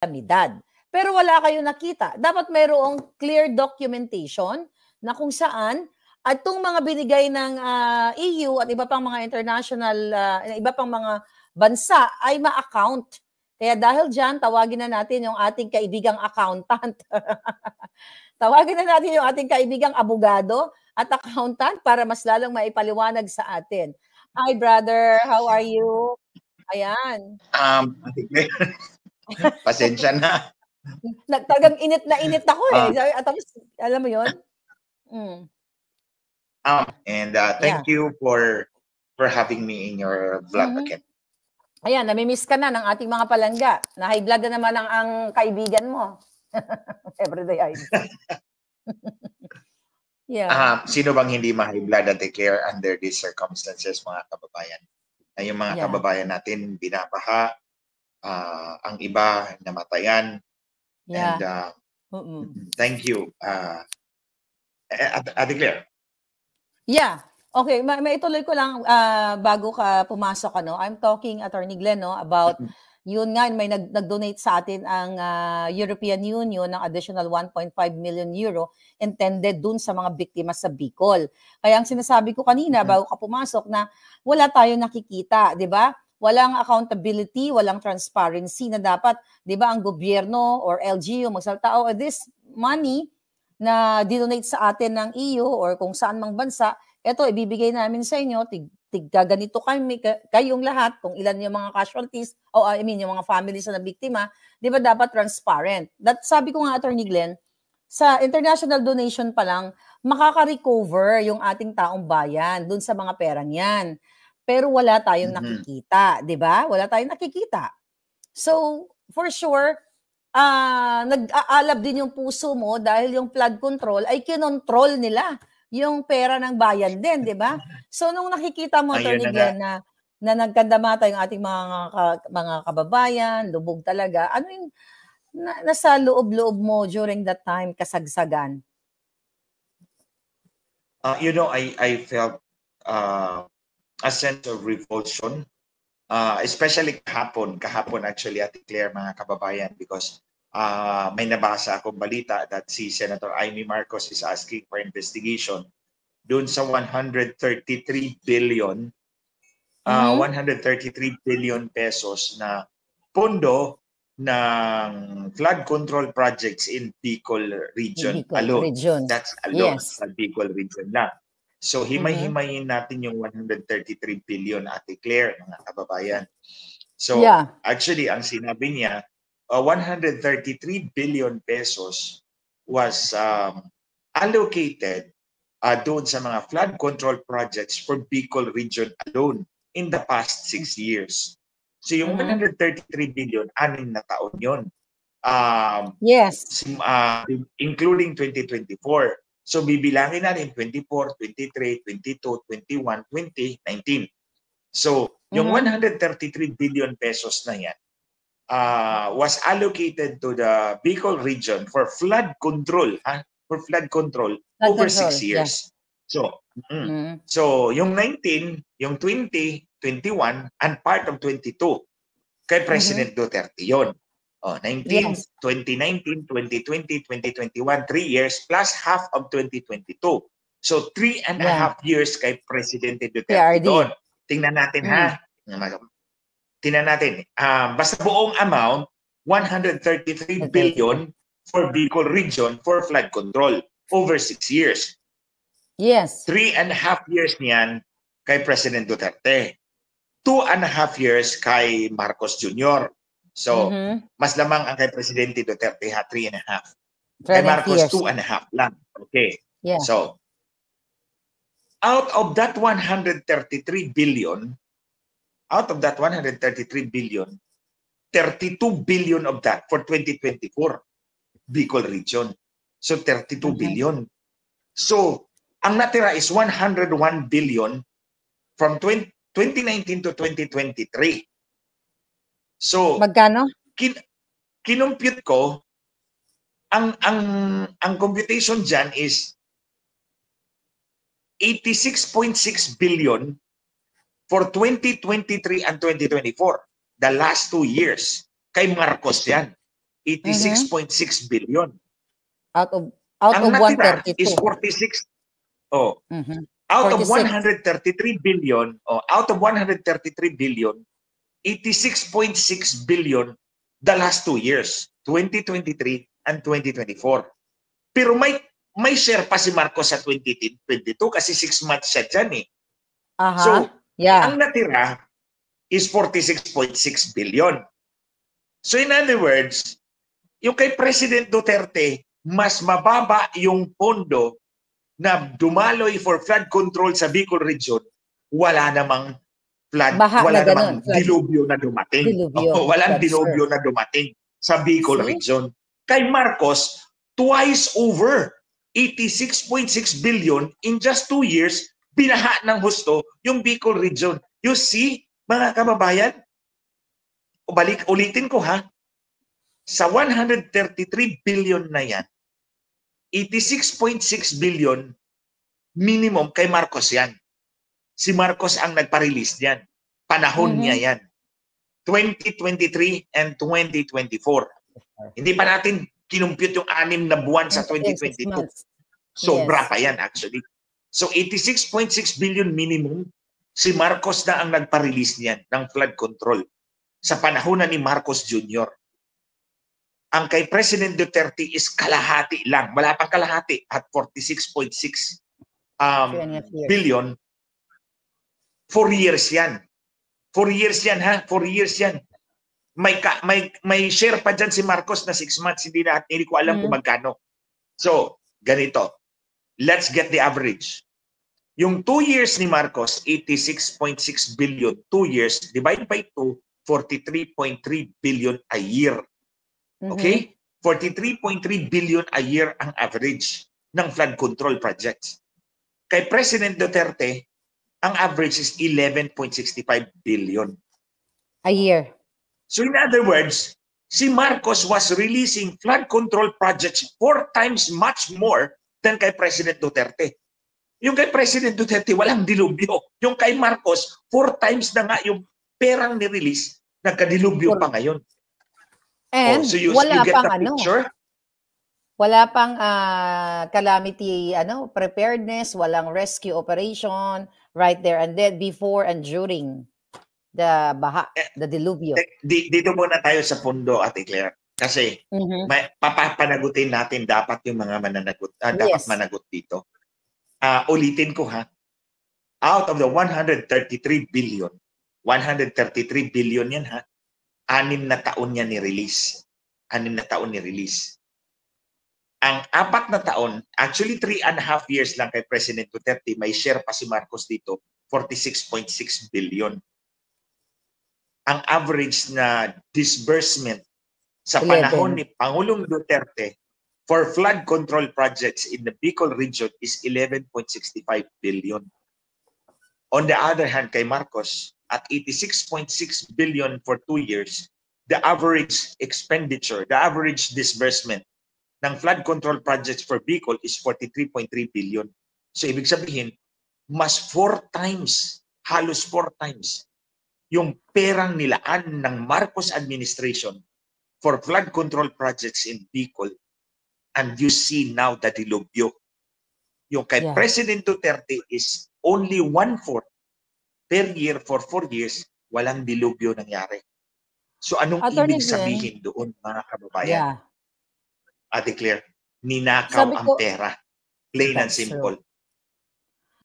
kalamidad. Pero wala kayong nakita. Dapat mayroong clear documentation na kung saan at itong mga binigay ng EU at iba pang mga international, iba pang mga bansa ay ma-account. Kaya dahil dyan, tawagin na natin yung ating kaibigang accountant. Tawagin na natin yung ating kaibigang abogado at accountant para mas lalong maipaliwanag sa atin. Hi, brother. How are you? Ayan. Pasensya na. Talagang init na init ako eh. Tapos, alam mo yun? And thank you for having me in your vlog again. Ayan, namimiss ka na ng ating mga palangga. Na high blood na naman ang kaibigan mo. Everyday high blood. Yeah. Sino bang hindi ma-high blood at care under these circumstances, mga kababayan? Na yung mga kababayan natin binabaha, ang iba namatayan. Yeah. And thank you. Ate Claire. Yeah. Okay, maituloy ko lang bago ka pumasok, ano. I'm talking, Attorney Glenn, no, about yun nga, may nag-donate sa atin ang European Union ng additional 1.5 million euro intended dun sa mga biktima sa Bicol. Kaya ang sinasabi ko kanina bago ka pumasok na wala tayong nakikita, di ba? Walang accountability, walang transparency na dapat, di ba, ang gobyerno or LGU magsalta, this money na dinonate sa atin ng EU or kung saan mang bansa, eto, ibibigay namin sa inyo, ganito kayong lahat, kung ilan yung mga casualties, yung mga families na biktima, di ba dapat transparent? Sabi ko nga, Attorney Glenn, sa international donation pa lang, makaka-recover yung ating taong bayan dun sa mga perang yan. Pero wala tayong nakikita, di ba? Wala tayong nakikita. So, for sure, nag-aalab din yung puso mo dahil yung flood control ay kinontrol nila yung pera ng bayan din, di ba? So, nung nakikita mo, Attorney Glenn, na nagkandamata yung ating mga kababayan, lubog talaga, ano yung nasa loob-loob mo during that time, kasagsagan? I felt a sense of revulsion, especially kahapon actually, Ate Claire, mga kababayan, because may nabasa akong balita that si Senator Amy Marcos is asking for investigation doon sa 133 billion 133 billion pesos na pondo ng flood control projects in Bicol region alone. That's alone, sa Bicol region lang. So himay-himayin natin yung 133 billion, Ate Claire, mga kababayan. So actually, ang sinabi niya, 133 billion pesos was allocated doon sa mga flood control projects for Bicol region alone in the past 6 years. So yung 133 billion, 6 na taon yun. Including 2024. So bibilangin natin 24, 23, 22, 21, 20, 19. So yung 133 billion pesos na yan was allocated to the Bicol region for flood control, over 6 years. So so yung 19, yung 20, 21, and part of 22 kay President Duterte yon. 2019, 2020, 2021, 3 years plus half of 2022. So 3.5 years kay Presidente Duterte doon. Tingnan natin Tingnan natin. Basta buong amount, 133 billion for Bicol region for flood control over 6 years. Yes. 3.5 years niyan kay President Duterte. 2.5 years kay Marcos Jr. So, mas lamang ang kay Presidente Duterte 3.5. Kay Marcos, 2.5 lang. Okay. Yeah. So, out of that 133 billion, 32 billion of that for 2024, Bicol region. So, 32 billion. So, ang natira is 101 billion from 2019 to 2023. So, magkano? Kinumpute ko, ang computation dyan is 86.6 billion for 2023 and 2024. The last 2 years. Kay Marcos yan. 86.6 billion. Out of Ang natira 132. is 46. Oh, Mhm. out of 46. 133 billion, out of 133 billion, 86.6 billion the last 2 years, 2023 and 2024. Pero may share pa si Marcos sa 2022 kasi 6 months siya dyan eh. So, ang natira is 46.6 billion. So in other words, yung kay President Duterte, mas mababa yung pondo na dumaloy for flood control sa Bicol region, wala namang flood, wala namang dilubyo na dumating. Walang dilubyo na dumating sa Bicol region. Kay Marcos, twice over, 86.6 billion in just 2 years, binaha ng husto yung Bicol region. You see, mga kababayan, ulitin ko ha, sa 133 billion na yan, 86.6 billion minimum kay Marcos yan. Si Marcos ang nagpa-release yan. Panahon niya yan. 2023 and 2024. Hindi pa natin kinumpute yung 6 na buwan sa 2022. Sobra pa yan actually. So 86.6 billion minimum, si Marcos na ang nagpa-release niyan ng flood control sa panahon na ni Marcos Jr. Ang kay President Duterte is kalahati lang. Wala pang kalahati at 46.6 billion. 4 years yan. 4 years yan ha. 4 years yan. May share pa dyan si Marcos na 6 months. Hindi ko alam kung magkano. So, ganito. Let's get the average. Yung 2 years ni Marcos, 86.6 billion. 2 years, divide by 2, 43.3 billion a year. Okay? 43.3 billion a year ang average ng flood control projects. Kay President Duterte, ang average is 11.65 billion a year. So in other words, si Marcos was releasing flood control projects 4 times much more than kay President Duterte. Yung kay President Duterte, walang dilubyo. Yung kay Marcos, 4 times na nga yung perang ni-release, nagkadilubyo pa ngayon. And so you wala get pang the picture? Wala pang calamity preparedness, walang rescue operation right there and then before and during the baha, the dilubyo. Dito muna tayo sa pundo, Ate Claire. Kasi papapanagutin natin dapat yung mga mananagot, dapat managot dito. Ulitin ko ha. Out of the 133 billion, 133 billion yan ha. 6 na taon niya ni-release. 6 na taon ni-release. Ang 4 na taon, actually 3.5 years lang kay President Duterte, may share pa si Marcos dito, 46.6 billion. Ang average na disbursement sa panahon ni Pangulong Duterte for flood control projects in the Bicol region is 11.65 billion. On the other hand, kay Marcos, at 86.6 billion for 2 years, the average expenditure, the average disbursement ng flood control projects for Bicol is 43.3 billion. So ibig sabihin, mas 4 times, halos 4 times, yung perang nilaan ng Marcos administration for flood control projects in Bicol. And you see now the dilubyo. Yung kay President Duterte is only 1/4 per year for 4 years, walang dilubyo nangyari. So anong ibig sabihin doon, mga kababayan? Ate Claire, ninakaw ang pera. Plain and simple.